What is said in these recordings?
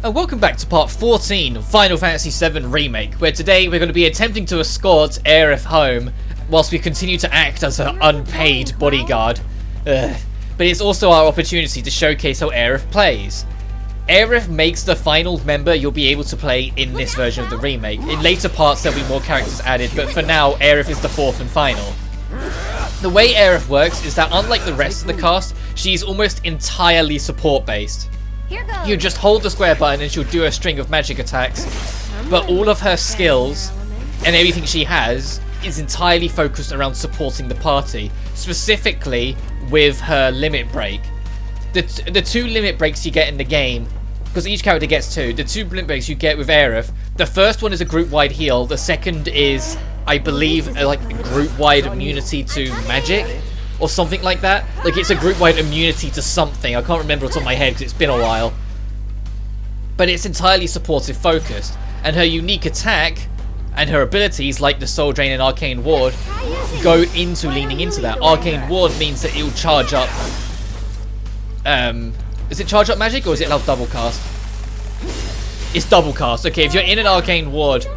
And welcome back to part 14 of Final Fantasy VII Remake, where today we're going to be attempting to escort Aerith home whilst we continue to act as her unpaid bodyguard. But it's also our opportunity to showcase how Aerith plays. Aerith makes the final member you'll be able to play in this version of the remake. In later parts there'll be more characters added, but for now Aerith is the fourth and final. The way Aerith works is that unlike the rest of the cast, she's almost entirely support based. You just hold the square button and she'll do a string of magic attacks, but all of her skills and everything she has is entirely focused around supporting the party, specifically with her limit break. The two limit breaks you get in the game, because each character gets two, the two limit breaks you get with Aerith, the first one is a group-wide heal, the second is, I believe, like a group-wide immunity to magic, or something like that. Like, it's a group-wide immunity to something. I can't remember off the top of my head because it's been a while. But it's entirely supportive focused. And her unique attack and her abilities, like the Soul Drain and Arcane Ward, go into leaning into that. Arcane Ward means that it'll charge up... is it charge up magic or is it allowed double cast? It's double cast. Okay, if you're in an Arcane Ward,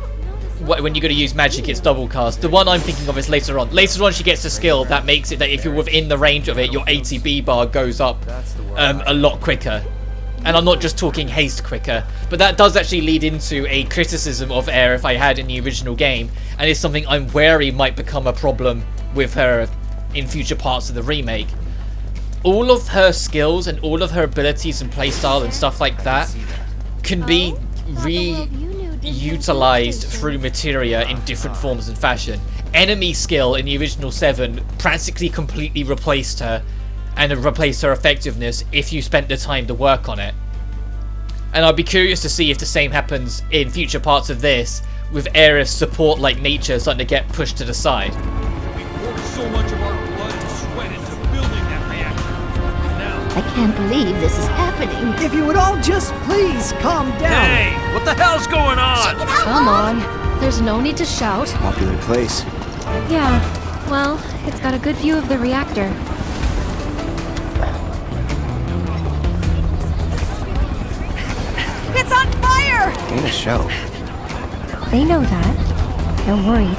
when you're going to use magic, it's double cast. The one I'm thinking of is later on. Later on, she gets a skill that makes it that if you're within the range of it, your ATB bar goes up a lot quicker. And I'm not just talking haste quicker, but that does actually lead into a criticism of Aerith I had in the original game, and it's something I'm wary might become a problem with her in future parts of the remake. All of her skills and all of her abilities and playstyle and stuff like that can be utilized through materia in different forms and fashion. Enemy skill in the original 7 practically completely replaced her and replaced her effectiveness if you spent the time to work on it. And I'd be curious to see if the same happens in future parts of this, with Aerith's support like nature starting to get pushed to the side. We poured so much of our blood and sweat into building that reactor. Now I can't believe this is happening. If you would all just please calm down. hey, what the hell's going on? Come on, there's no need to shout. Popular place. Yeah, well, it's got a good view of the reactor. It's on fire! Ain't a show. They know that. They're worried.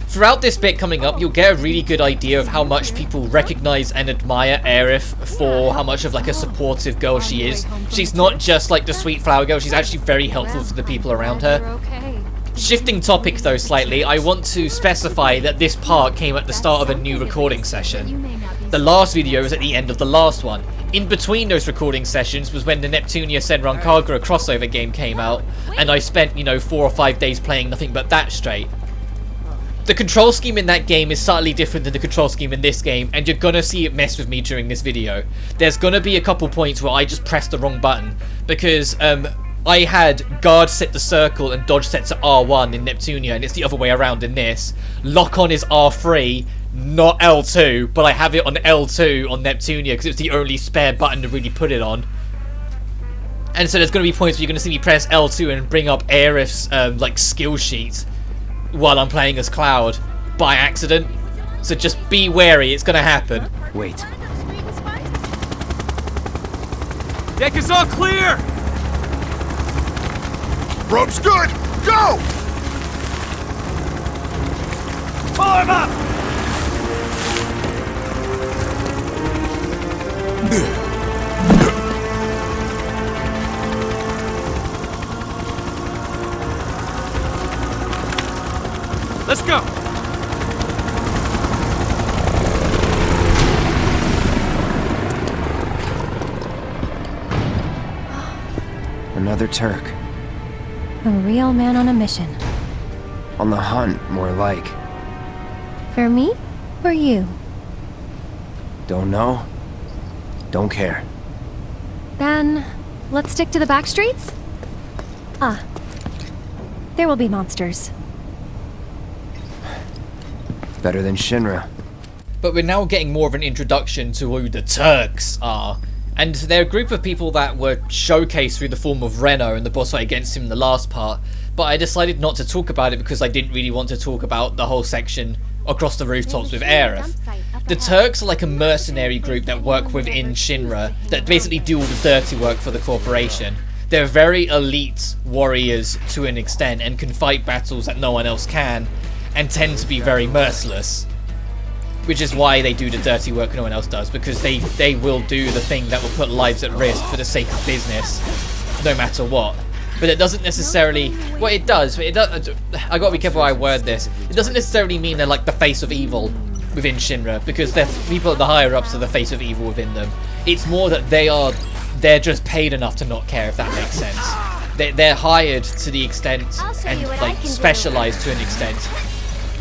Throughout this bit coming up, you'll get a really good idea of how much people recognize and admire Aerith for how much of like a supportive girl she is. She's not just like the sweet flower girl, she's actually very helpful to the people around her. Shifting topic though slightly, I want to specify that this part came at the start of a new recording session. The last video was at the end of the last one. In between those recording sessions was when the Neptunia Senran Kagura crossover game came out, and I spent, 4 or 5 days playing nothing but that straight. The control scheme in that game is slightly different than the control scheme in this game, and you're gonna see it mess with me during this video. There's gonna be a couple points where I just pressed the wrong button, because I had guard set to circle and dodge set to R1 in Neptunia, and it's the other way around in this. Lock on is R3, not L2, but I have it on L2 on Neptunia because it's the only spare button to really put it on. And so there's going to be points where you're going to see me press L2 and bring up Aerith's like skill sheet while I'm playing as Cloud by accident. So just be wary, it's going to happen. Wait. Deck is all clear! Rope's good! Go! Pull him up! Let's go! Another Turk. A real man on a mission. On the hunt, more like. For me or you? Don't know. Don't care. Then, let's stick to the back streets? Ah. There will be monsters. Better than Shinra. But we're now getting more of an introduction to who the Turks are. And they're a group of people that were showcased through the form of Reno and the boss fight against him in the last part. But I decided not to talk about it because I didn't really want to talk about the whole section across the rooftops with Aerith. The Turks are like a mercenary group that work within Shinra, that basically do all the dirty work for the corporation. They're very elite warriors to an extent, and can fight battles that no one else can, and tend to be very merciless. Which is why they do the dirty work no one else does, because they will do the thing that will put lives at risk for the sake of business, no matter what. But it doesn't necessarily, well it does, but it does, I gotta be careful how I word this. It doesn't necessarily mean they're like the face of evil within Shinra, because they're people at the higher ups are the face of evil within them. It's more that they're just paid enough to not care, if that makes sense. They're hired to the extent, and like specialized to an extent,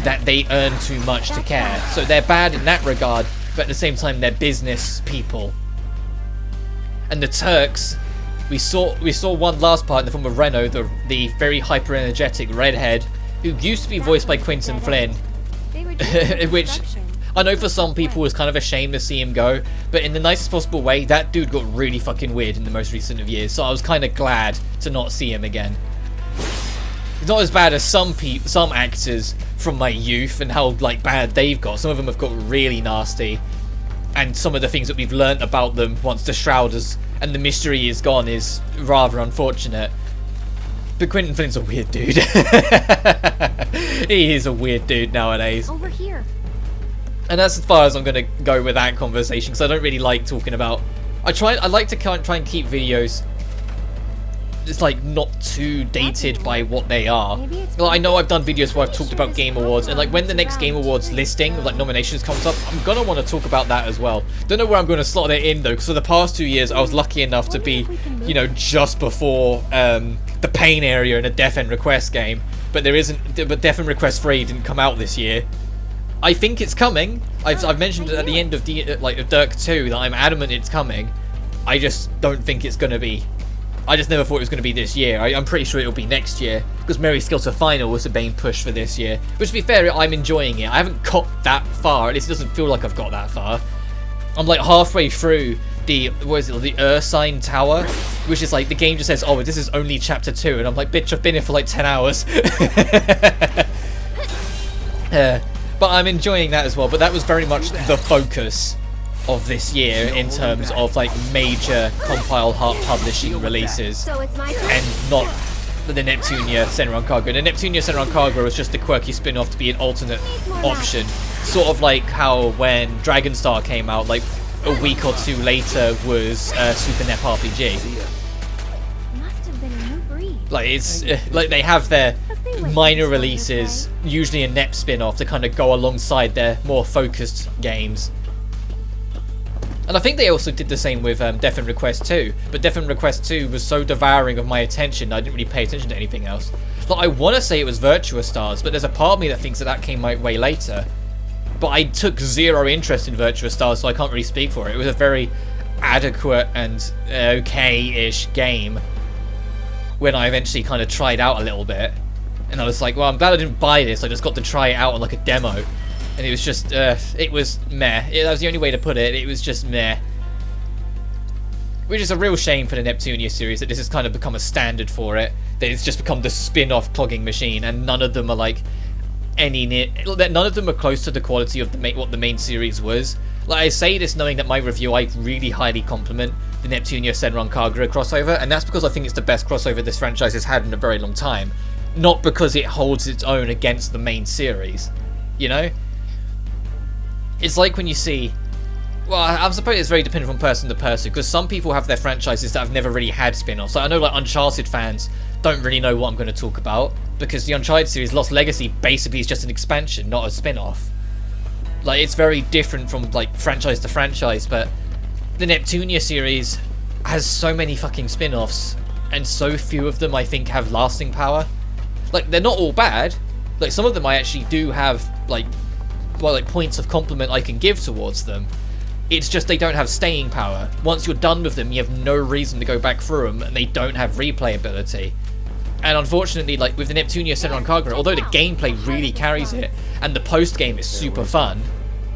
that they earn too much to care. So they're bad in that regard, but at the same time they're business people. And the Turks, we saw one last part in the form of Reno, the very hyper energetic redhead, who used to be voiced by Quentin Flynn, which I know for some people was kind of a shame to see him go, but in the nicest possible way, that dude got really fucking weird in the most recent of years, so I was kind of glad to not see him again. It's not as bad as some actors from my youth and how like bad they've got. Some of them have got really nasty, and some of the things that we've learnt about them once the shroud and the mystery is gone is rather unfortunate. But Quentin Flynn's a weird dude. He is a weird dude nowadays. Over here. And that's as far as I'm gonna go with that conversation, because I don't really like talking about. I like to try and keep videos just like not too dated by what they are. Well, I know I've done videos where I've talked about Game Awards, and like when the next Game Awards listing of like nominations comes up, I'm gonna want to talk about that as well. Don't know where I'm gonna slot it in though, because for the past 2 years I was lucky enough to be, you know, just before the pain area in a Death End Request game, but but Death End Request 3 didn't come out this year. I think it's coming. I've mentioned at the end of of Dirk 2 that I'm adamant it's coming. I just don't think it's gonna be. I just never thought it was going to be this year. I'm pretty sure it'll be next year, because Mary Skilter Final was the main push for this year. Which, to be fair, I'm enjoying it. I haven't got that far. At least it doesn't feel like I've got that far. I'm like halfway through the Ursine Tower, which is like the game just says, oh, this is only chapter 2, and I'm like, bitch, I've been here for like 10 hours. But I'm enjoying that as well. But that was very much the focus of this year in terms of like major compile heart publishing releases, and not the Neptunia Senran Kagura. The Neptunia Senran Kagura was just a quirky spin-off to be an alternate option, sort of like how when Dragonstar came out, like a week or two later was Super NEP RPG. Must have been a new breed. Like it's like they have their minor releases, usually a NEP spin-off, to kind of go alongside their more focused games. And I think they also did the same with Death End Request 2, but Death End Request 2 was so devouring of my attention I didn't really pay attention to anything else. Like, I want to say it was Virtua Stars, but there's a part of me that thinks that came my way later. But I took zero interest in Virtua Stars, so I can't really speak for it. It was a very adequate and okay-ish game when I eventually kind of tried out a little bit. And I was like, well, I'm glad I didn't buy this, I just got to try it out on like a demo. And it was just, it was meh. That was the only way to put it. It was just meh. Which is a real shame for the Neptunia series, that this has kind of become a standard for it. That it's just become the spin-off clogging machine, and none of them are like none of them are close to the quality of what the main series was. Like, I say this knowing that my review, I really highly compliment the Neptunia Senran Kagura crossover, and that's because I think it's the best crossover this franchise has had in a very long time. Not because it holds its own against the main series, you know? It's like when you see, well, I suppose it's very dependent from person to person, because some people have their franchises that have never really had spin-offs. Like, I know like Uncharted fans don't really know what I'm going to talk about, because the Uncharted series, Lost Legacy, basically is just an expansion, not a spin-off. Like, it's very different from like franchise to franchise, but the Neptunia series has so many fucking spin-offs, and so few of them I think have lasting power. Like, they're not all bad. Like, some of them I actually do have like points of compliment I can give towards them. It's just they don't have staying power. Once you're done with them, you have no reason to go back through them, and they don't have replayability. And unfortunately, like with the Neptunia Senran Kagura, although the gameplay really carries it, and the post-game is super fun,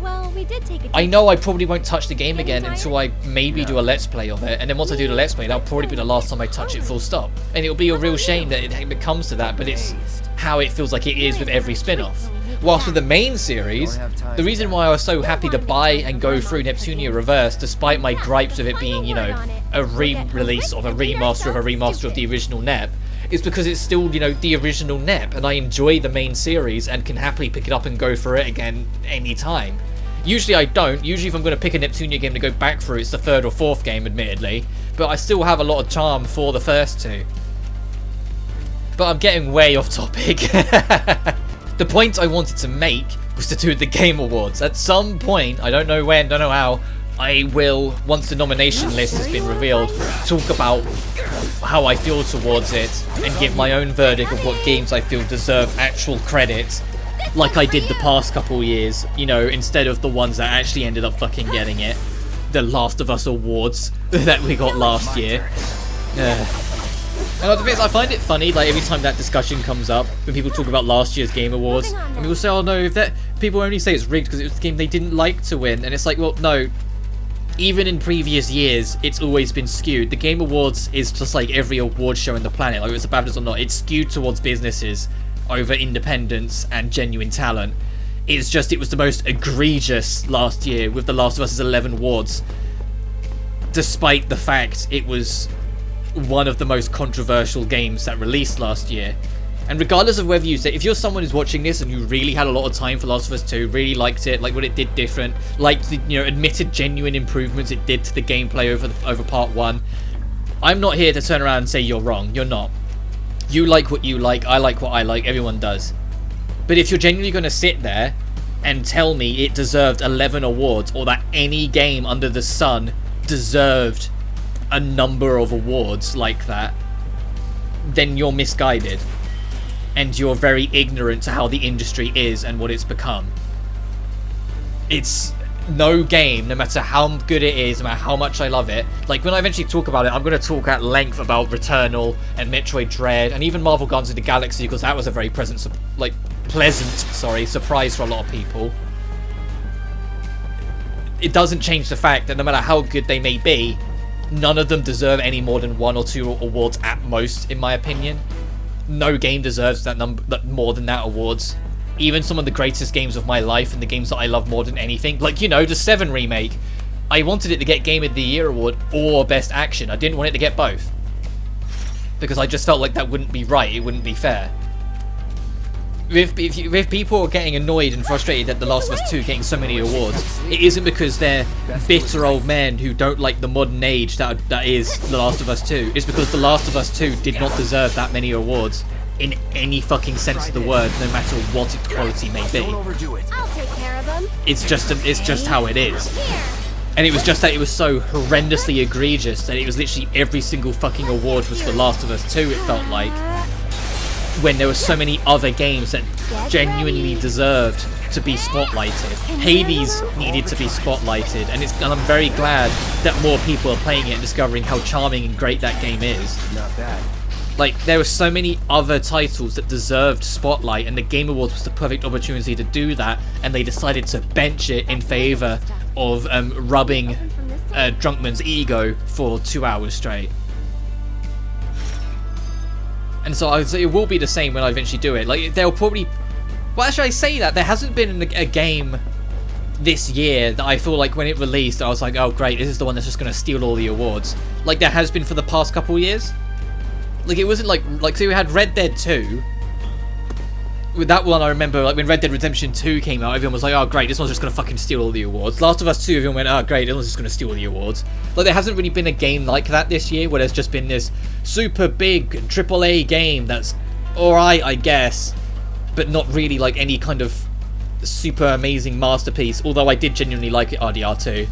Well, we did take a I know I probably won't touch the game again until I maybe do a Let's Play of it, and then once I do the Let's Play, that'll probably be the last time I touch it full stop. And it'll be a real shame that it comes to that, but it's how it feels like it is with every spin-off. Whilst with the main series, the reason why I was so happy to buy and go through Neptunia Reverse, despite my gripes of it being, you know, a re-release of a remaster of the original NEP, is because it's still, you know, the original NEP, and I enjoy the main series and can happily pick it up and go for it again anytime. Usually I don't. Usually if I'm going to pick a Neptunia game to go back through, it's the third or fourth game, admittedly, but I still have a lot of charm for the first two. But I'm getting way off topic. The point I wanted to make was to do with the Game Awards. At some point, I don't know when, don't know how, I will, once the nomination list has been revealed, talk about how I feel towards it and give my own verdict of what games I feel deserve actual credit, like I did the past couple years, you know, instead of the ones that actually ended up fucking getting it. The Last of Us awards that we got last year. And the thing is, I find it funny, like, every time that discussion comes up, when people talk about last year's Game Awards, and people say, oh no, if that, people only say it's rigged because it was the game they didn't like to win, and it's like, well, no, even in previous years, it's always been skewed. The Game Awards is just like every award show on the planet, like it's a BAFTAs or not, it's skewed towards businesses over independence and genuine talent. It's just, it was the most egregious last year with The Last of Us' 11 awards, despite the fact it was one of the most controversial games that released last year. And regardless of whether you say, if you're someone who's watching this and you really had a lot of time for Last of Us 2, really liked it, like what it did different, liked the, you know, admitted genuine improvements it did to the gameplay over part 1, I'm not here to turn around and say you're wrong. You're not. You like what you like, I like what I like, everyone does. But if you're genuinely going to sit there and tell me it deserved 11 awards, or that any game under the sun deserved a number of awards like that, then you're misguided. And you're very ignorant to how the industry is and what it's become. It's no game, no matter how good it is, no matter how much I love it. Like, when I eventually talk about it, I'm going to talk at length about Returnal and Metroid Dread and even Marvel Guardians of the Galaxy, because that was a very pleasant surprise for a lot of people. It doesn't change the fact that no matter how good they may be, none of them deserve any more than 1 or 2 awards at most, in my opinion. No game deserves that more than that awards. Even some of the greatest games of my life and the games that I love more than anything, like, you know, the VII Remake, I wanted it to get Game of the Year award or Best Action. I didn't want it to get both, because I just felt like that wouldn't be right, it wouldn't be fair. If people are getting annoyed and frustrated at The Last of Us 2 getting so many awards, it isn't because they're bitter old men who don't like the modern age that is The Last of Us 2. It's because The Last of Us 2 did not deserve that many awards in any fucking sense of the word, no matter what its quality may be. I'll take care of them. It's just how it is. And it was just that it was so horrendously egregious that it was literally every single fucking award was for The Last of Us 2, it felt like. When there were so many other games that genuinely deserved to be spotlighted. Hades needed to be spotlighted, and I'm very glad that more people are playing it and discovering how charming and great that game is. Not bad. Like, there were so many other titles that deserved spotlight, and the Game Awards was the perfect opportunity to do that, and they decided to bench it in favour of rubbing Drunkman's ego for 2 hours straight. And so I would say it will be the same when I eventually do it. Like, they'll probably... Well, actually, I say that. There hasn't been a game this year that I feel like when it released, I was like, oh, great, this is the one that's just going to steal all the awards. Like, there has been for the past couple years. Like, it wasn't like, so we had Red Dead 2. With that one, I remember, like, when Red Dead Redemption 2 came out, everyone was like, oh, great, this one's just going to fucking steal all the awards. Last of Us 2, everyone went, oh, great, this one's just going to steal all the awards. Like, there hasn't really been a game like that this year, where there's just been this super big AAA game that's alright, I guess, but not really, like, any kind of super amazing masterpiece, although I did genuinely like it, RDR2.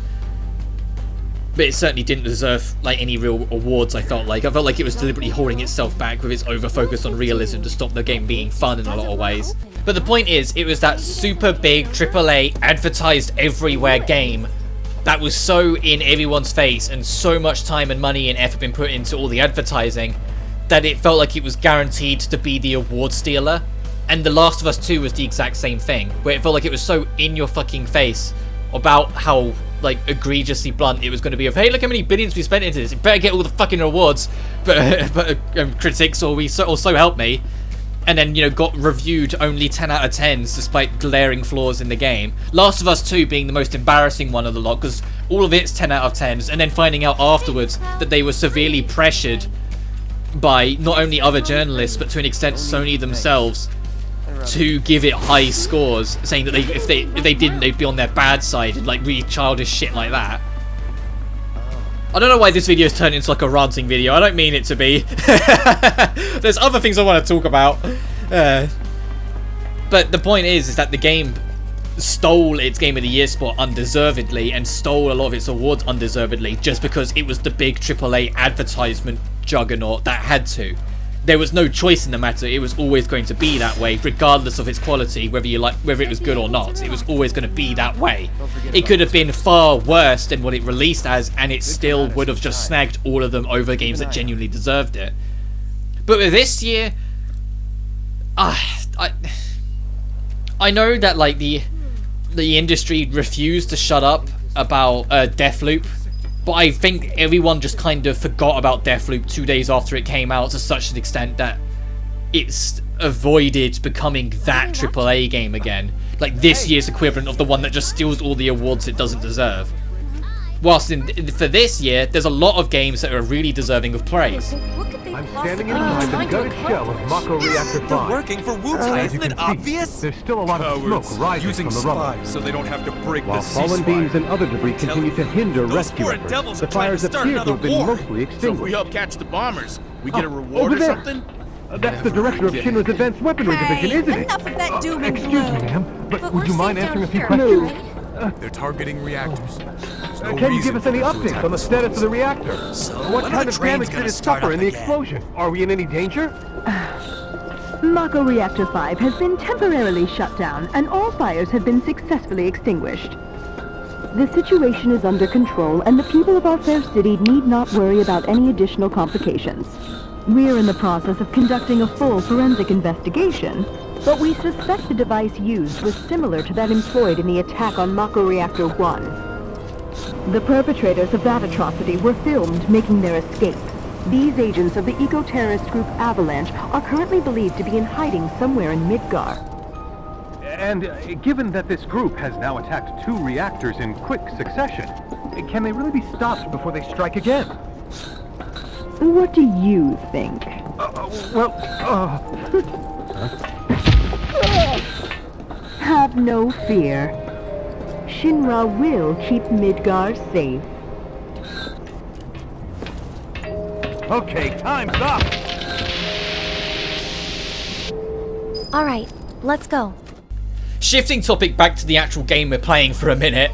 But it certainly didn't deserve, like, any real awards, I felt like. I felt like it was deliberately holding itself back with its over-focus on realism to stop the game being fun in a lot of ways. But the point is, it was that super big AAA advertised everywhere game that was so in everyone's face, and so much time and money and effort been put into all the advertising, that it felt like it was guaranteed to be the award stealer. And The Last of Us 2 was the exact same thing, where it felt like it was so in your fucking face about how, like, egregiously blunt it was going to be of, hey, look how many billions we spent into this, it better get all the fucking awards, but critics or so help me. and then, you know, got reviewed only 10 out of 10s despite glaring flaws in the game. Last of Us 2 being the most embarrassing one of the lot, because all of it's 10 out of 10s, and then finding out afterwards that they were severely pressured by not only other journalists, but to an extent Sony themselves, to give it high scores, saying that if they didn't, they'd be on their bad side, and like really childish shit like that. I don't know why this video has turned into like a ranting video. I don't mean it to be. There's other things I want to talk about. But the point is that the game stole its Game of the Year spot undeservedly, and stole a lot of its awards undeservedly, just because it was the big AAA advertisement juggernaut that had to. There was no choice in the matter. It was always going to be that way, regardless of its quality, whether it was good or not. It was always going to be that way. It could have been far worse than what it released as, and it still would have just snagged all of them over games that genuinely deserved it. But with this year, I know that like the industry refused to shut up about Deathloop. But I think everyone just kind of forgot about Deathloop 2 days after it came out, to such an extent that it's avoided becoming that AAA game again. Like this year's equivalent of the one that just steals all the awards it doesn't deserve. Whilst for this year, there's a lot of games that are really deserving of praise. I'm standing inside the gutted shell of Mako Reactor 5. They're working for Wutai, isn't it obvious? There's still a lot of smoke rising using from the rubble. spies so they don't have to break While the fallen ceasefire. beams and other debris continue to hinder Those rescue foreign efforts, devils the are trying to fires start appear to another have been war. mostly So if we extinguished. help catch the bombers, we get a reward over or there. something? That's the director of Shinra's Advanced Weaponry Division, isn't it? enough of that doom and Excuse me, gloom. ma'am, but would we're you mind safe answering a down few here, questions? right? They're targeting reactors. There's no Can you reason give us any for them to updates attack on the us. status of the reactor? What when kind are of trains damage gonna did it start suffer up in the again? explosion? Are we in any danger? Mako Reactor 5 has been temporarily shut down, and all fires have been successfully extinguished. The situation is under control, and the people of our fair city need not worry about any additional complications. We're in the process of conducting a full forensic investigation, but we suspect the device used was similar to that employed in the attack on Mako Reactor 1. The perpetrators of that atrocity were filmed making their escape. These agents of the eco-terrorist group Avalanche are currently believed to be in hiding somewhere in Midgar. And given that this group has now attacked 2 reactors in quick succession, can they really be stopped before they strike again? What do you think? Have no fear. Shinra will keep Midgar safe. Okay, time's up! Alright, let's go. Shifting topic back to the actual game we're playing for a minute,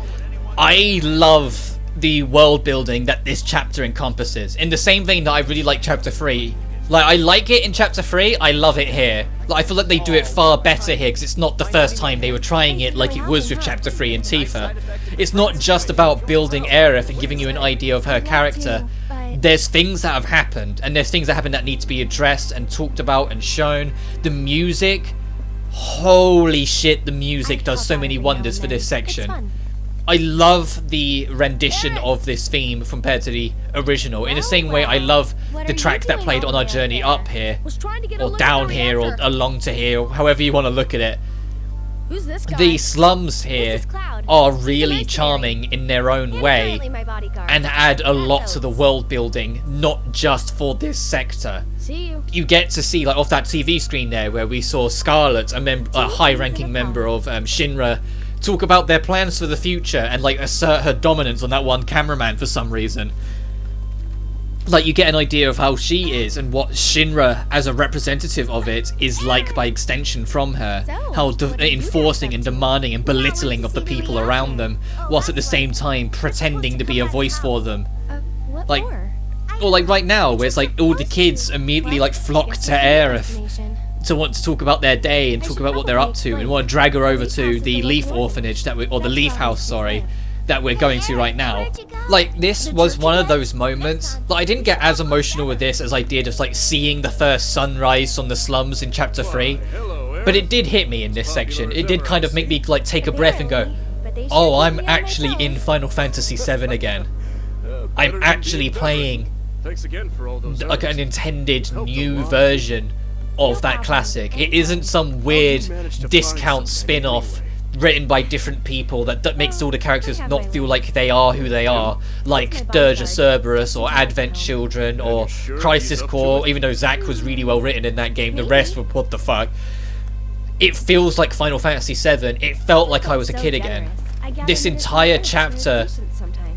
I love the world building that this chapter encompasses. In the same vein that I really like chapter 3. Like, I like it in chapter 3, I love it here. Like, I feel like they do it far better here, because it's not the first time they were trying it like it was with chapter 3 in Tifa. It's not just about building Aerith and giving you an idea of her character. There's things that have happened, and there's things that happen that need to be addressed and talked about and shown. The music, holy shit, the music does so many wonders for this section. I love the rendition of this theme compared to the original. In the same way I love the track that played on our journey up here, or down here, or along to here, or however you want to look at it. Who's this guy? The slums here This is Cloud. are He's a really mercenary. charming in their own And way, apparently my bodyguard. and add a lot That's to the Oates. world building, not just for this sector. See you. You get to see, like, off that TV screen there, where we saw Scarlet, a high-ranking member of Shinra, talk about their plans for the future and, like, assert her dominance on that one cameraman for some reason. Like, you get an idea of how she is and what Shinra, as a representative of it, is like by extension from her. How enforcing and demanding and belittling of the people around them, whilst at the same time pretending to be a voice for them. What Like, for? or like right now, where it's like all the kids immediately like flock to Aerith to want to talk about their day and talk about what they're up to, and want to drag her over to the Leaf Orphanage or the Leaf House, sorry, that we're going to right now. Like, this was one of those moments. Like, I didn't get as emotional with this as I did just like seeing the first sunrise from the slums in chapter 3, but it did hit me in this section. It did kind of make me like take a breath and go, oh, I'm actually in Final Fantasy VII again. I'm actually playing Thanks again for all those like an intended new version of that classic. It isn't some weird discount spin-off written by different people that makes all the characters not feel like they are who they are, like Dirge of Cerberus or Advent Children or Crisis Core. Even though Zack was really well written in that game, the rest were what the fuck. It feels like Final Fantasy VII. It felt like I was a kid again. This entire chapter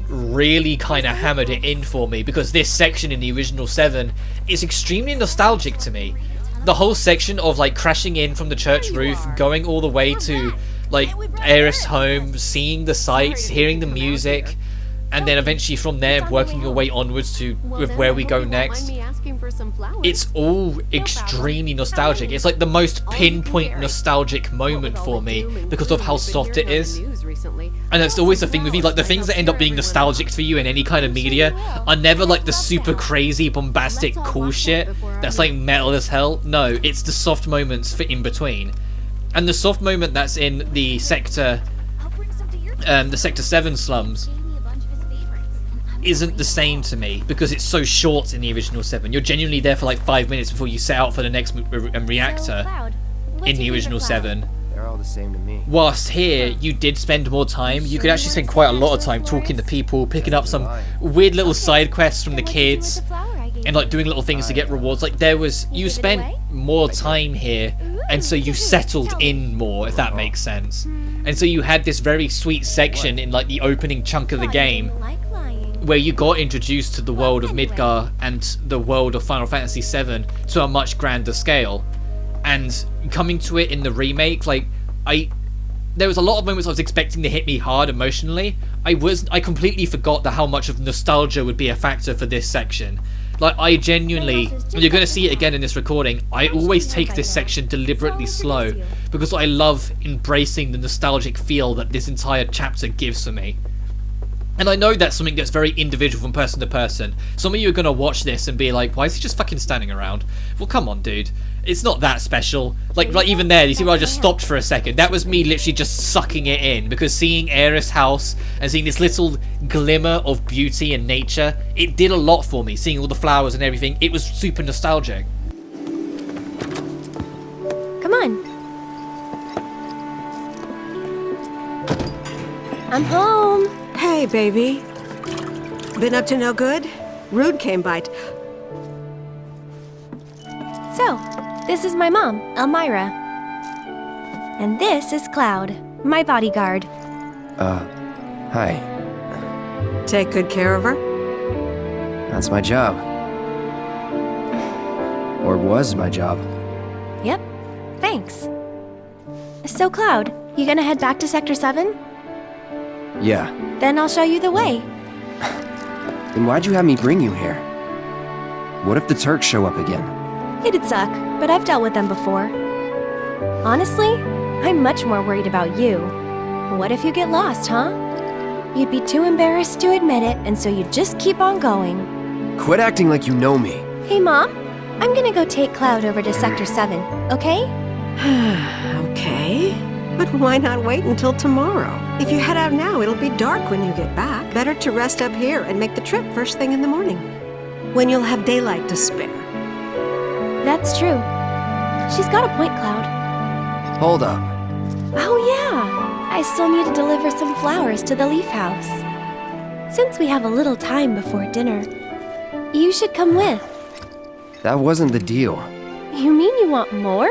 really kind of hammered it in for me, because this section in the original 7 is extremely nostalgic to me. The whole section of like crashing in from the church roof, going all the way to like Aerith's home, seeing the sights, hearing the music, and then eventually from there working your way onwards to with where we go next. It's all extremely nostalgic. It's like the most pinpoint nostalgic moment for me because of how soft it is. And that's always the thing with me, like the things that end up being nostalgic for you in any kind of media are never like the super crazy bombastic cool shit that's like metal as hell. No, it's the soft moments for in between. And the soft moment that's in the Sector 7 slums isn't the same to me because it's so short in the original 7. You're genuinely there for like 5 minutes before you set out for the next reactor in the original 7. They're all the same to me. Whilst here, you did spend more time. You could actually spend quite a lot of time talking to people, picking up some weird little side quests from the kids, and like doing little things to get rewards. Like you spent more time here, and so you settled in more, if that makes sense. And so you had this very sweet section in like the opening chunk of the game where you got introduced to the world of Midgar and the world of Final Fantasy VII to a much grander scale. And coming to it in the remake, like there was a lot of moments I was expecting to hit me hard emotionally. I completely forgot that how much of nostalgia would be a factor for this section. Like I genuinely, you're going to see it again in this recording, I always take this section deliberately slow because I love embracing the nostalgic feel that this entire chapter gives for me. And I know that's something that's very individual from person to person. Some of you are going to watch this and be like, why is he just fucking standing around? Well, come on, dude. It's not that special. Like even there, you see where I just stopped for a second? That was me literally just sucking it in, because seeing Aerith's house and seeing this little glimmer of beauty and nature, it did a lot for me. Seeing all the flowers and everything, it was super nostalgic. Come on. I'm home. Hey, baby. Been up to no good? Rude came by. So, this is my mom, Elmira. And this is Cloud, my bodyguard. Hi. Take good care of her? That's my job. Or was my job. Yep, thanks. So, Cloud, you gonna head back to Sector 7? Yeah. Then I'll show you the way. Then why'd you have me bring you here? What if the Turks show up again? It'd suck, but I've dealt with them before. Honestly, I'm much more worried about you. What if you get lost, huh? You'd be too embarrassed to admit it, and so you'd just keep on going. Quit acting like you know me. Hey, Mom, I'm gonna go take Cloud over to Sector 7, okay? Okay. But why not wait until tomorrow? If you head out now, it'll be dark when you get back. Better to rest up here and make the trip first thing in the morning, when you'll have daylight to spare. That's true. She's got a point, Cloud. Hold up. Oh yeah, I still need to deliver some flowers to the Leaf House. Since we have a little time before dinner, you should come with. That wasn't the deal. You mean you want more?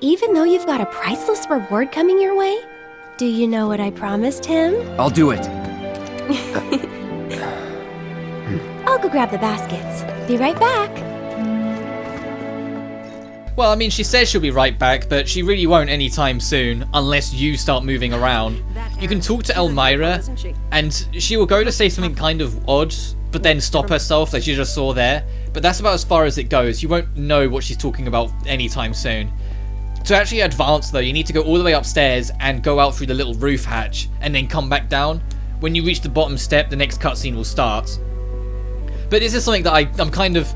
Even though you've got a priceless reward coming your way? Do you know what I promised him? I'll do it. I'll go grab the baskets. Be right back. Well, I mean, she says she'll be right back, but she really won't anytime soon, unless you start moving around. You can talk to Elmira, and she will go to say something kind of odd, but then stop herself, like you just saw there. But that's about as far as it goes. You won't know what she's talking about anytime soon. To actually advance, though, you need to go all the way upstairs and go out through the little roof hatch, and then come back down. When you reach the bottom step, the next cutscene will start. But this is something that I'm kind of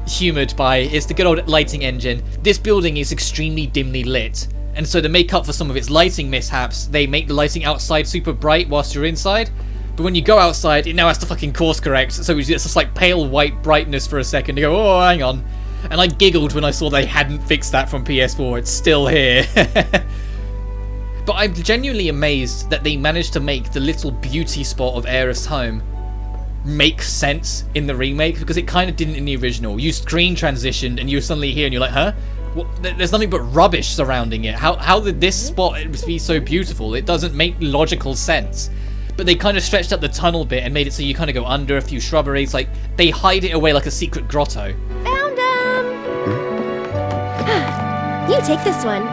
humoured by, is the good old lighting engine. This building is extremely dimly lit, and so to make up for some of its lighting mishaps, they make the lighting outside super bright whilst you're inside. But when you go outside, it now has to fucking course correct, so it's just like pale white brightness for a second. You go, oh, hang on. And I giggled when I saw they hadn't fixed that from PS4. It's still here. But I'm genuinely amazed that they managed to make the little beauty spot of Aerith's home make sense in the remake, because it kind of didn't in the original. You screen transitioned and you're suddenly here and you're like, huh? What? There's nothing but rubbish surrounding it. How did this spot be so beautiful? It doesn't make logical sense. But they kind of stretched up the tunnel bit and made it so you kind of go under a few shrubberies. Like, they hide it away like a secret grotto. Found him! You take this one.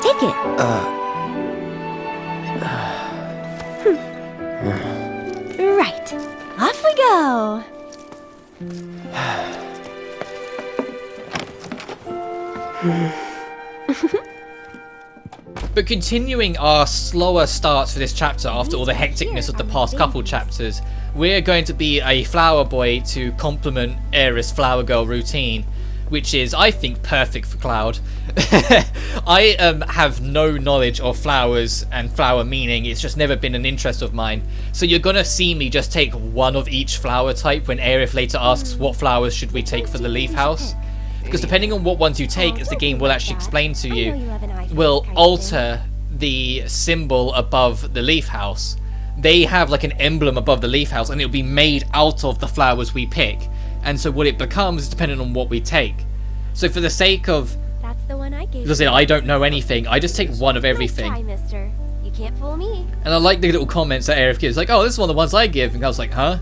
Take it. Right. Off we go. But continuing our slower start for this chapter after all the hecticness of the past couple chapters, we're going to be a flower boy to complement Aerith's flower girl routine, which is, I think, perfect for Cloud. I have no knowledge of flowers and flower meaning. It's just never been an interest of mine. So you're gonna see me just take one of each flower type when Aerith later asks what flowers should we take for the leaf house. Because depending on what ones you take, as the game will actually explain to you, will alter the symbol above the leaf house. They have like an emblem above the leaf house and it'll be made out of the flowers we pick. And so what it becomes is dependent on what we take. So for the sake of... That's the one I gave. Because I don't know anything, I just take one of everything. Nice try, mister. You can't fool me. And I like the little comments that Aerith gives, like, oh, this is one of the ones I give. And I was like, huh?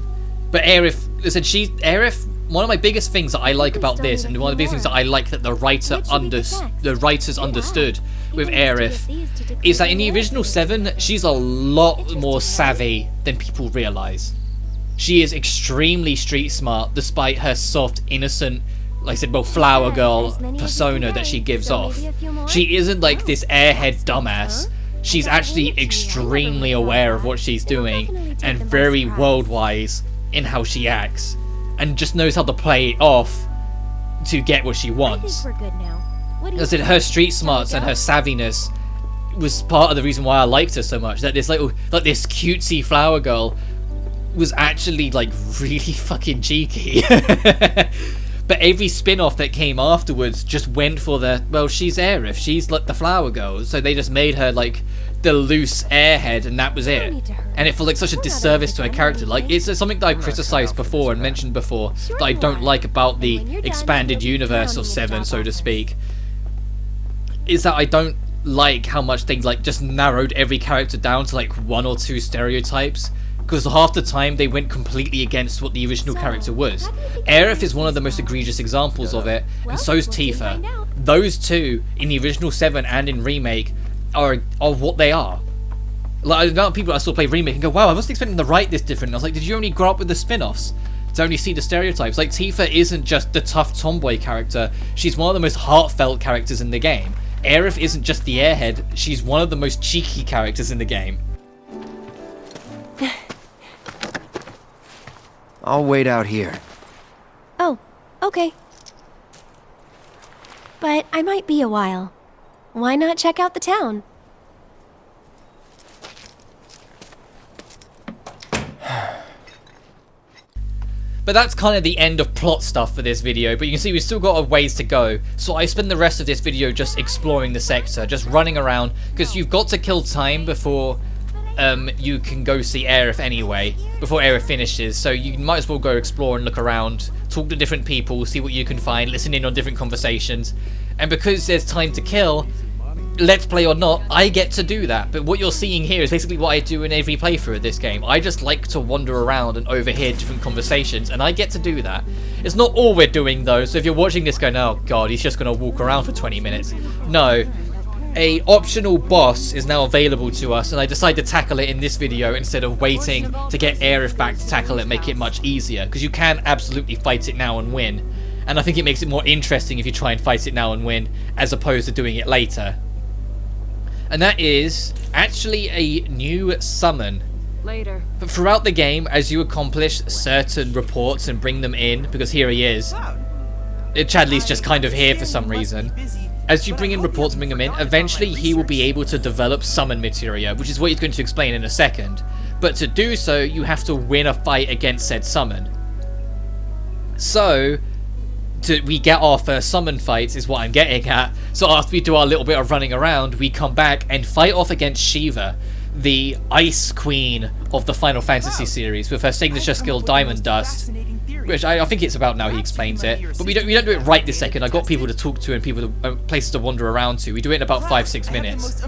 But Aerith, listen, Aerith, one of my biggest things that I like about this, and one of the biggest things that I like that the writers understood with Aerith, is that in the original 7, she's a lot more savvy than people realise. She is extremely street smart, despite her soft, innocent, like I said, well, flower girl persona that she gives off. She isn't like this airhead dumbass. She's actually extremely aware of what she's doing and very world-wise in how she acts, and just knows how to play it off to get what she wants. As I said, her street smarts and her savviness was part of the reason why I liked her so much. That this this cutesy flower girl was actually like really fucking cheeky. But every spin-off that came afterwards just went for the, well, she's Aerith, she's like the flower girl, so they just made her like the loose airhead, and that was it. And it felt like such a disservice to her character. Like, it's something that I criticized before and mentioned before that I don't like about the expanded universe of 7, so to speak, is that I don't like how much they like just narrowed every character down to like 1 or 2 stereotypes. Because half the time they went completely against what the original character was. Aerith is one of the most egregious examples of it, and so's Tifa. Those two, in the original 7 and in Remake, are what they are. Like, the amount of people I still play Remake and go, wow, I wasn't expecting to write this different. And I was like, did you only grow up with the spin-offs to only see the stereotypes? Like, Tifa isn't just the tough tomboy character, she's one of the most heartfelt characters in the game. Aerith isn't just the airhead, she's one of the most cheeky characters in the game. I'll wait out here. Oh, okay. But I might be a while. Why not check out the town? But that's kind of the end of plot stuff for this video, but you can see we've still got a ways to go. So I spend the rest of this video just exploring the sector, just running around, because you've got to kill time before you can go see Aerith anyway, before Aerith finishes, so you might as well go explore and look around, talk to different people, see what you can find, listen in on different conversations. And because there's time to kill, let's play or not, I get to do that. But what you're seeing here is basically what I do in every playthrough of this game. I just like to wander around and overhear different conversations, and I get to do that. It's not all we're doing though, so if you're watching this going, oh god, he's just going to walk around for 20 minutes. No. A optional boss is now available to us, and I decided to tackle it in this video instead of waiting to get Aerith back to tackle it, make it much easier, because you can absolutely fight it now and win. And I think it makes it more interesting if you try and fight it now and win, as opposed to doing it later. And that is actually a new summon. Later. But throughout the game, as you accomplish certain reports and bring them in, because here he is, Chadley's just kind of here for some reason. As you bring in reports and bring them in, eventually he will be able to develop summon materia, which is what he's going to explain in a second. But to do so, you have to win a fight against said summon. So we get our first summon fights is what I'm getting at. So after we do our little bit of running around, we come back and fight off against Shiva, the Ice Queen of the Final Fantasy series, with her signature skill Diamond Dust, which I think it's about now he explains it. But we don't do it right this second. I got people to talk to and people to, places to wander around to. We do it in about 5-6 minutes.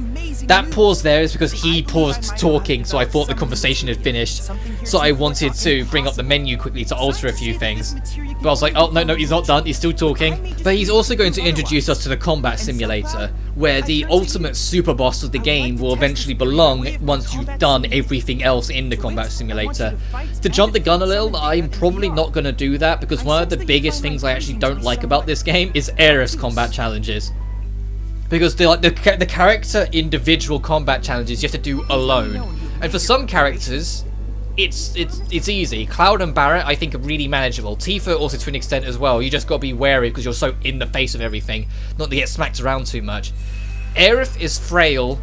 That pause there is because he paused talking, so I thought the conversation had finished. So I wanted to bring up the menu quickly to alter a few things. But I was like, oh no, he's not done. He's still talking. But he's also going to introduce us to the combat simulator, where the ultimate super boss of the game will eventually belong once you've done everything else in the combat simulator. To jump the gun a little, I'm probably not going to do that because one of the biggest things I actually don't like about this game is Aerith's combat challenges. Because the character individual combat challenges you have to do alone. And for some characters, it's easy. Cloud and Barret I think are really manageable. Tifa also to an extent as well. You just got to be wary because you're so in the face of everything, not to get smacked around too much. Aerith is frail.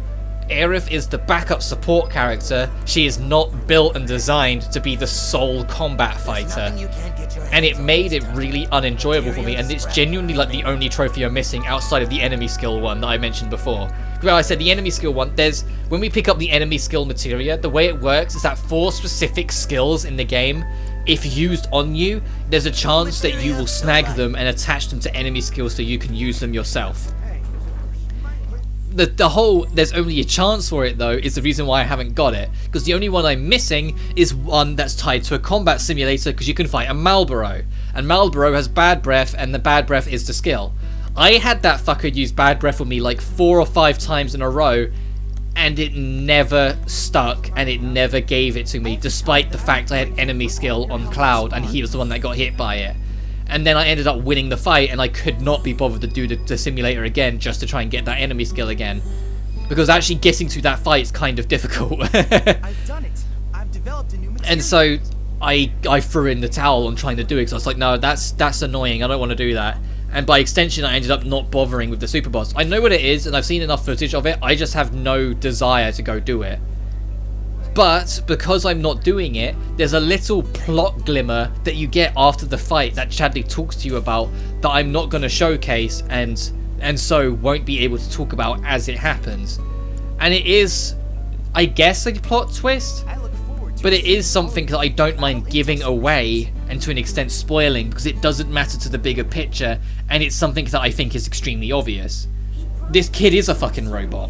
Aerith is the backup support character. She is not built and designed to be the sole combat fighter. And it made it really unenjoyable for me, and it's genuinely like the only trophy I'm missing outside of the enemy skill one that I mentioned before. Well, I said the enemy skill one, when we pick up the enemy skill materia, the way it works is that 4 specific skills in the game, if used on you, there's a chance that you will snag them and attach them to enemy skills so you can use them yourself. The whole there's only a chance for it though is the reason why I haven't got it, because the only one I'm missing is one that's tied to a combat simulator, because you can fight a Malboro, and Malboro has bad breath, and the bad breath is the skill. I had that fucker use bad breath with me like 4 or 5 times in a row, and it never stuck, and it never gave it to me, despite the fact I had enemy skill on Cloud and he was the one that got hit by it. And then I ended up winning the fight, and I could not be bothered to do the simulator again just to try and get that enemy skill again, because actually getting to that fight is kind of difficult. I've done it. I've developed a new material. And so I threw in the towel on trying to do it, because I was like, no, that's annoying. I don't want to do that. And by extension, I ended up not bothering with the super boss. I know what it is, and I've seen enough footage of it. I just have no desire to go do it. But because I'm not doing it, there's a little plot glimmer that you get after the fight that Chadley talks to you about that I'm not going to showcase and so won't be able to talk about as it happens. And it is, I guess, a plot twist, but it is something that I don't mind giving away and to an extent spoiling, because it doesn't matter to the bigger picture, and it's something that I think is extremely obvious. This kid is a fucking robot.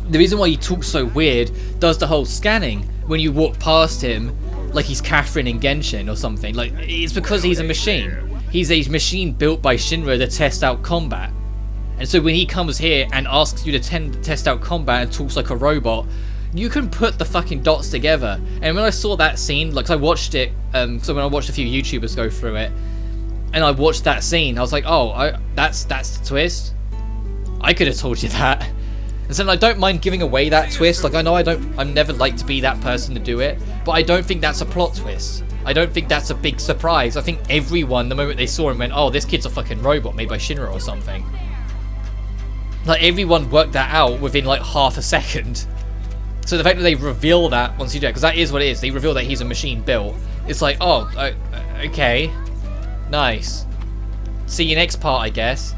The reason why he talks so weird, does the whole scanning when you walk past him like he's Catherine in Genshin or something, like, it's because he's a machine. He's a machine built by Shinra to test out combat. And so when he comes here and asks you to test out combat and talks like a robot, you can put the fucking dots together. And when I saw that scene, like, I watched it, so when I watched a few YouTubers go through it, and I watched that scene, I was like, oh, that's the twist? I could have told you that. And so I don't mind giving away that twist. Like, I know I'm never like to be that person to do it, but I don't think that's a plot twist. I don't think that's a big surprise. I think everyone, the moment they saw him, went, oh, this kid's a fucking robot made by Shinra or something. Like, everyone worked that out within like half a second. So the fact that they reveal that once you do it, because that is what it is, they reveal that he's a machine built, it's like, oh, okay, nice. See you next part, I guess.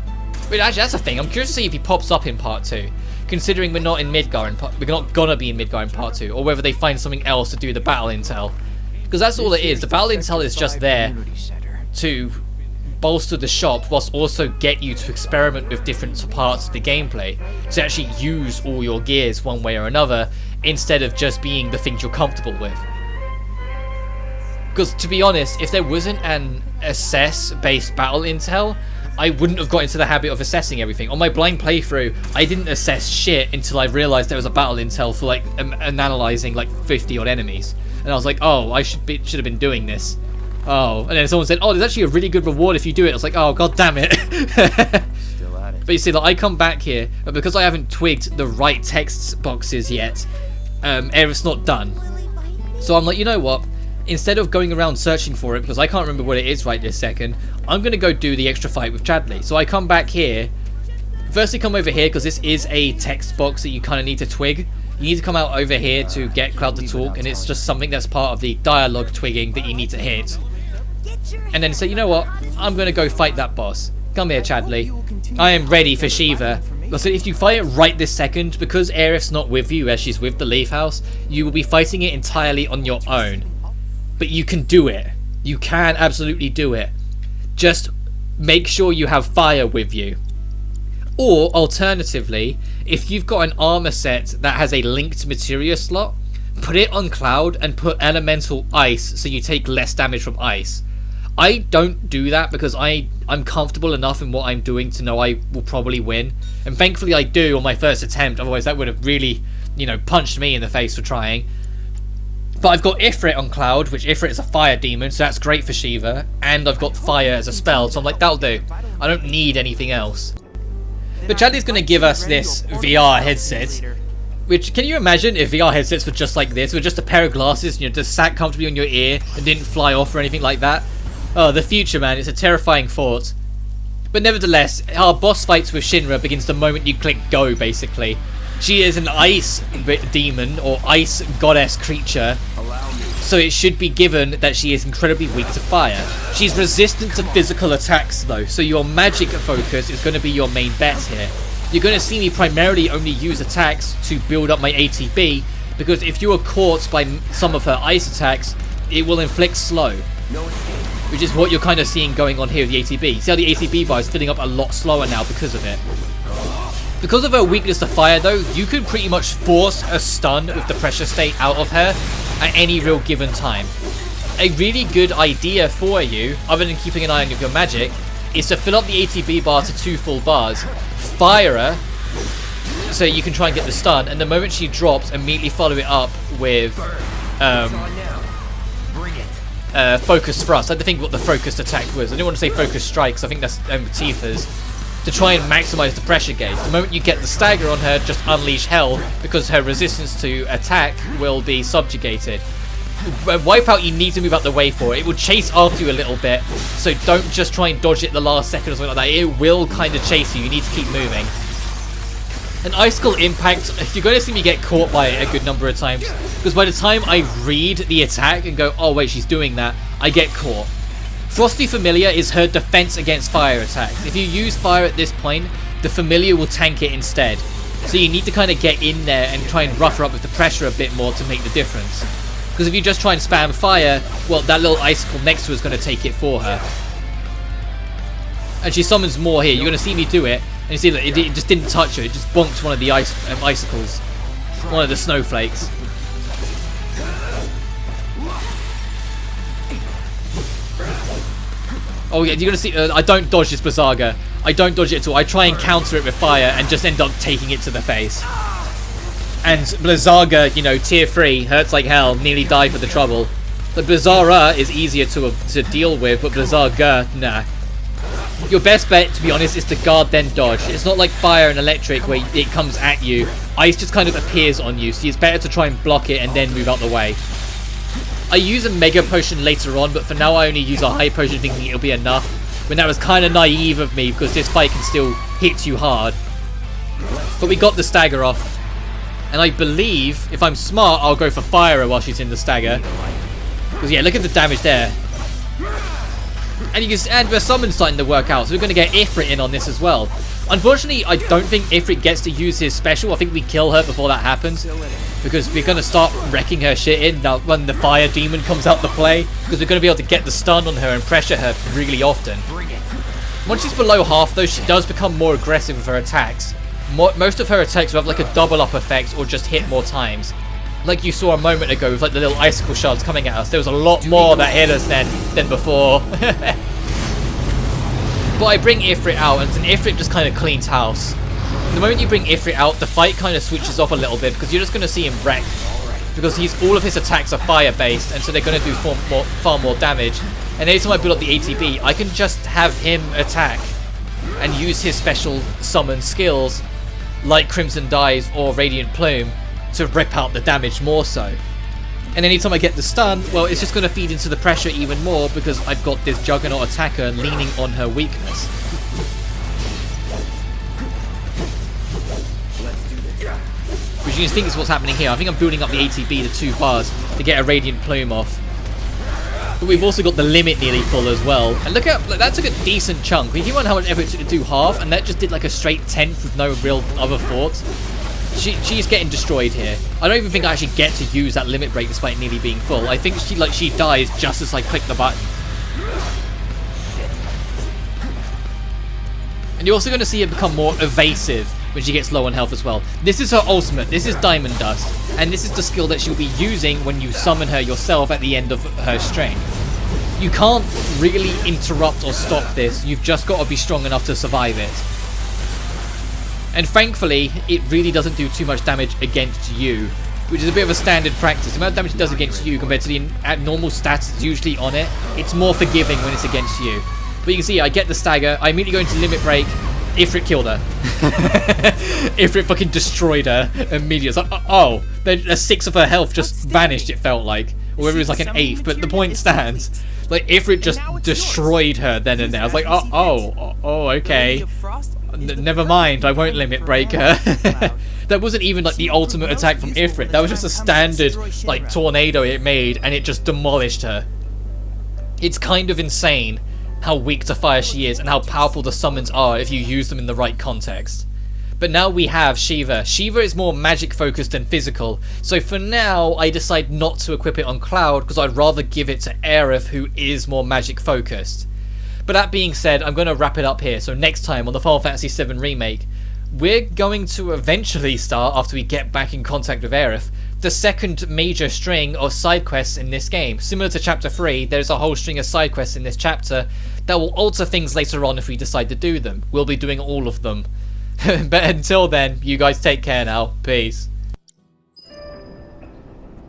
But actually, that's the thing, I'm curious to see if he pops up in part 2. Considering we're not in Midgar, we're not gonna be in Midgar in part 2, or whether they find something else to do the battle intel. Because that's all it is. The battle intel is just there to bolster the shop, whilst also get you to experiment with different parts of the gameplay, to actually use all your gears one way or another, instead of just being the things you're comfortable with. Because to be honest, if there wasn't an assess-based battle intel, I wouldn't have got into the habit of assessing everything. On my blind playthrough, I didn't assess shit until I realised there was a battle intel for like analysing like 50 odd enemies. And I was like, oh, I should have been doing this. Oh, and then someone said, oh, there's actually a really good reward if you do it. I was like, oh, god damn it. Still at it. But you see, like, I come back here, but because I haven't twigged the right text boxes yet, Aerith's not done. So I'm like, you know what? Instead of going around searching for it, because I can't remember what it is right this second, I'm going to go do the extra fight with Chadley. So I come back here. Firstly, come over here, because this is a text box that you kind of need to twig. You need to come out over here to get Cloud to talk, and it's just something that's part of the dialogue twigging that you need to hit. and then say, you know what, I'm going to go fight that boss. Come here, Chadley. I am ready for Shiva. So if you fight it right this second, because Aerith's not with you as she's with the Leaf House, you will be fighting it entirely on your own. But you can do it. You can absolutely do it. Just make sure you have fire with you. Or, alternatively, if you've got an armor set that has a linked materia slot, put it on Cloud and put elemental ice so you take less damage from ice. I don't do that because I'm comfortable enough in what I'm doing to know I will probably win. And thankfully I do on my first attempt, otherwise that would have really, you know, punched me in the face for trying. But I've got Ifrit on Cloud, which Ifrit is a fire demon, so that's great for Shiva. And I've got fire as a spell, so I'm like, that'll do. I don't need anything else. But Chadley's going to give us this VR headset. Which, can you imagine if VR headsets were just like this? With just a pair of glasses, you know, just sat comfortably on your ear and didn't fly off or anything like that? Oh, the future, man. It's a terrifying thought. But nevertheless, our boss fights with Shinra begins the moment you click go, basically. She is an ice demon, or ice goddess creature. So it should be given that she is incredibly weak to fire. She's resistant to physical attacks, though, so your magic focus is going to be your main bet here. You're going to see me primarily only use attacks to build up my ATB, because if you are caught by some of her ice attacks, it will inflict slow. Which is what you're kind of seeing going on here with the ATB. See how the ATB bar is filling up a lot slower now because of it. Because of her weakness to fire though, you could pretty much force a stun with the pressure state out of her at any real given time. A really good idea for you, other than keeping an eye on your magic, is to fill up the ATB bar to 2 full bars, fire her, so you can try and get the stun, and the moment she drops, immediately follow it up with focus thrust. I had to think what the focused attack was. I didn't want to say focused strikes, I think that's Tifa's. To try and maximize the pressure gauge. The moment you get the stagger on her, just unleash hell, because her resistance to attack will be subjugated. Wipeout, you need to move out the way for it. It will chase after you a little bit, so don't just try and dodge it the last second or something like that. It will kind of chase you. You need to keep moving. An Icicle Impact, you're going to see me get caught by it a good number of times, because by the time I read the attack and go, oh wait, she's doing that, I get caught. Frosty Familiar is her defense against fire attacks. If you use fire at this point, the Familiar will tank it instead. So you need to kind of get in there and try and rough her up with the pressure a bit more to make the difference. Because if you just try and spam fire, well, that little icicle next to her is going to take it for her. And she summons more here. You're going to see me do it. And you see that it just didn't touch her. It just bonked one of the icicles. One of the snowflakes. Oh yeah, you're gonna see, I don't dodge this Blizzaga. I don't dodge it at all. I try and counter it with fire and just end up taking it to the face. And Blizzaga, you know, tier 3, hurts like hell, nearly die for the trouble. The Blizzara is easier to deal with, but Blizzaga, nah. Your best bet, to be honest, is to guard then dodge. It's not like fire and electric where it comes at you. Ice just kind of appears on you, so it's better to try and block it and then move out the way. I use a Mega Potion later on, but for now I only use a High Potion thinking it'll be enough. When that was kind of naive of me, because this fight can still hit you hard. But we got the stagger off. And I believe, if I'm smart, I'll go for Fire while she's in the stagger. Because yeah, look at the damage there. And you can, and the summon's starting to work out, so we're going to get Ifrit in on this as well. Unfortunately, I don't think Ifrit gets to use his special. I think we kill her before that happens. Because we're going to start wrecking her shit in now when the fire demon comes out to play. Because we're going to be able to get the stun on her and pressure her really often. Once she's below half though, she does become more aggressive with her attacks. Most of her attacks will have like a double up effect or just hit more times. Like you saw a moment ago with like the little icicle shards coming at us. There was a lot more that hit us than before. But I bring Ifrit out and Ifrit just kind of cleans house. The moment you bring Ifrit out, the fight kind of switches off a little bit because you're just going to see him wreck. Because all of his attacks are fire based and so they're going to do far more damage. And anytime I build up the ATB, I can just have him attack and use his special summon skills like Crimson Dive or Radiant Plume to rip out the damage more so. And anytime I get the stun, well, it's just going to feed into the pressure even more because I've got this Juggernaut attacker leaning on her weakness. Which you can think is what's happening here. I think I'm building up the ATB to 2 bars to get a Radiant Plume off. But we've also got the limit nearly full as well. And look at that, took a decent chunk. We think about how much effort it took to do half, and that just did like a straight 10th with no real other thoughts. She's getting destroyed here. I don't even think I actually get to use that limit break despite nearly being full. I think she dies just as I click the button. And you're also going to see her become more evasive when she gets low on health as well. This is her ultimate. This is Diamond Dust. And this is the skill that she'll be using when you summon her yourself at the end of her string. You can't really interrupt or stop this. You've just got to be strong enough to survive it. And thankfully, it really doesn't do too much damage against you, which is a bit of a standard practice. The amount of damage it does against you compared to the abnormal stats it's usually on it, it's more forgiving when it's against you. But you can see, I get the stagger, I immediately go into limit break, Ifrit killed her. Ifrit fucking destroyed her immediately. It's like, oh, a 6 of her health just vanished, it felt like. Or whether it was like an 8th, but the point stands. Like, Ifrit just destroyed her then and there. I was like, oh, okay. Never mind, I won't limit break her. That wasn't even like the ultimate attack from Ifrit. That was just a standard like tornado it made, and it just demolished her. It's kind of insane how weak to fire she is and how powerful the summons are if you use them in the right context. But now we have Shiva. Shiva is more magic focused than physical, so for now I decide not to equip it on Cloud because I'd rather give it to Aerith, who is more magic focused. But that being said, I'm going to wrap it up here. So next time on the Final Fantasy VII Remake, we're going to eventually start, after we get back in contact with Aerith, the second major string of side quests in this game. Similar to Chapter 3, there's a whole string of side quests in this chapter that will alter things later on if we decide to do them. We'll be doing all of them. But until then, you guys take care now. Peace.